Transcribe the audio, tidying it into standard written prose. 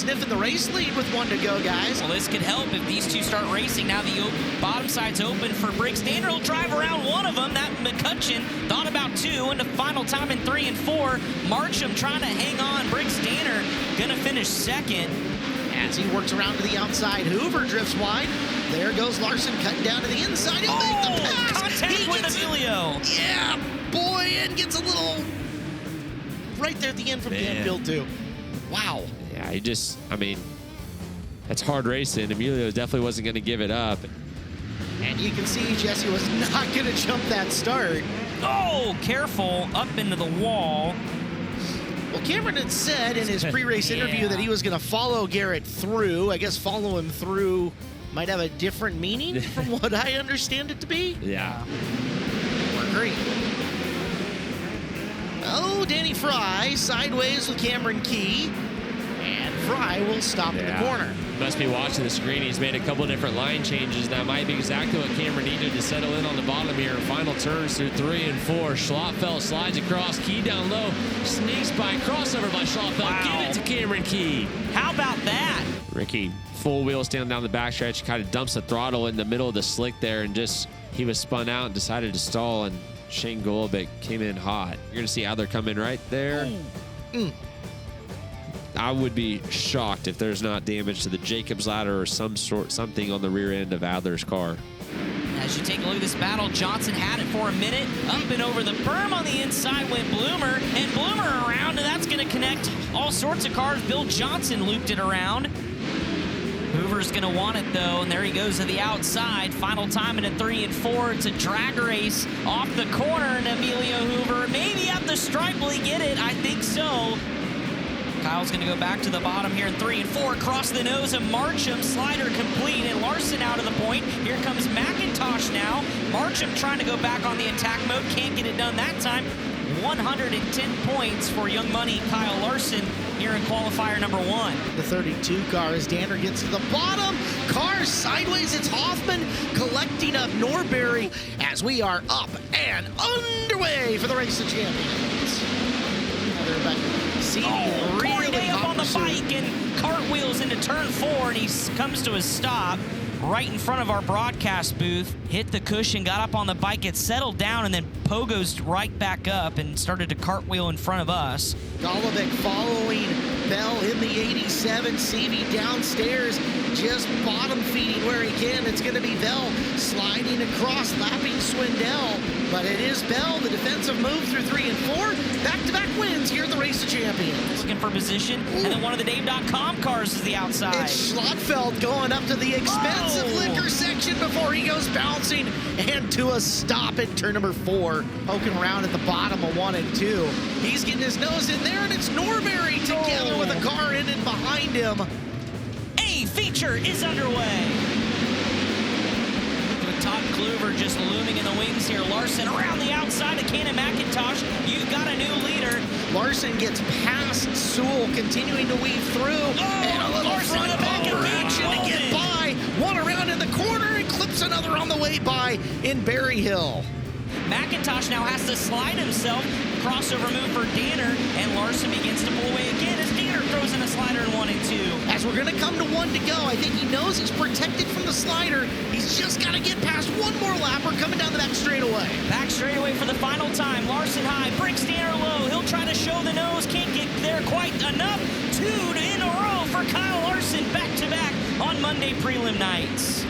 sniffing the race lead with 1 to go, guys. Well, this could help if these two start racing. Now the bottom side's open for Briggs Danner. He'll drive around one of them. That McCutcheon thought about 2, and the final time in 3 and 4. Marcham trying to hang on. Briggs Danner gonna finish second. As he works around to the outside, Hoover drifts wide. There goes Larson cutting down to the inside. He'll make the pass. Contact with Emilio. Yeah, boy, and gets a little right there at the end from Canfield too. Wow. Yeah, I mean, that's hard racing. Emilio definitely wasn't going to give it up. And you can see Jesse was not going to jump that start. Oh, careful, up into the wall. Well, Cameron had said in his pre-race interview that he was going to follow Garrett through. I guess follow him through might have a different meaning from what I understand it to be. Yeah. Great. Oh, Danny Fry sideways with Cameron Key. And Fry will stop in the corner. Must be watching the screen. He's made a couple different line changes. That might be exactly what Cameron needed to settle in on the bottom here. Final turns through 3 and 4. Schlotfeld slides across. Key down low. Sneaks by. Crossover by Schlotfeld. Wow. Get it to Cameron Key. How about that? Ricky, full wheel stand down the backstretch. Kind of dumps the throttle in the middle of the slick there. And just, he was spun out and decided to stall. And Shane Golobic came in hot. You're going to see Adler come in right there. I would be shocked if there's not damage to the Jacobs ladder or something on the rear end of Adler's car. As you take a look at this battle, Johnson had it for a minute. Up and over the berm on the inside went Bloomer, and Bloomer around, and that's going to connect all sorts of cars. Bill Johnson looped it around. Hoover's going to want it, though, and there he goes to the outside. Final time in a 3 and 4. It's a drag race off the corner, and Emilio Hoover maybe at the stripe. Will he get it? I think so. Kyle's going to go back to the bottom here in 3 and 4. Across the nose of Marcham. Slider complete, and Larson out of the point. Here comes McIntosh now. Marcham trying to go back on the attack mode. Can't get it done that time. 110 points for Young Money Kyle Larson here in qualifier number 1. The 32 car as Danner gets to the bottom. Car sideways. It's Hoffman collecting up Norbury as we are up and underway for the Race of Champions. Corey way up on the bike and cartwheels into turn 4, and he comes to a stop right in front of our broadcast booth. Hit the cushion, got up on the bike, it settled down, and then pogo's right back up and started to cartwheel in front of us. Golovic following Bell in the 87. Seavey downstairs, just bottom feeding where he can. It's going to be Bell sliding across, lapping Swindell. But it is Bell, the defensive move through 3 and 4. Back-to-back wins here at the Race of Champions. Looking for position, and then one of the Dave.com cars is the outside. It's Schlotfeld going up to the expensive liquor section before he goes bouncing and to a stop at turn number 4. Poking around at the bottom of 1 and 2. He's getting his nose in there, and it's Norbury together with a car in and behind him. A feature is underway. Todd Kluver just looming in the wings here. Larson around the outside of Cannon McIntosh. You've got a new leader. Larson gets past Sewell, continuing to weave through. And a little Larson front in the back reaction to get by. One around in the corner and clips another on the way by in Berryhill. McIntosh now has to slide himself. Crossover move for Danner, and Larson begins to pull away again as Danner throws in a slider in 1 and 2. As we're going to come to 1 to go, I think he knows he's protected from the slider. He's just got to get past one more lap. We're coming down the back straightaway. Back straightaway for the final time. Larson high, Briggs Danner low. He'll try to show the nose, can't get there quite enough. 2 in a row for Kyle Larson, back-to-back on Monday prelim nights.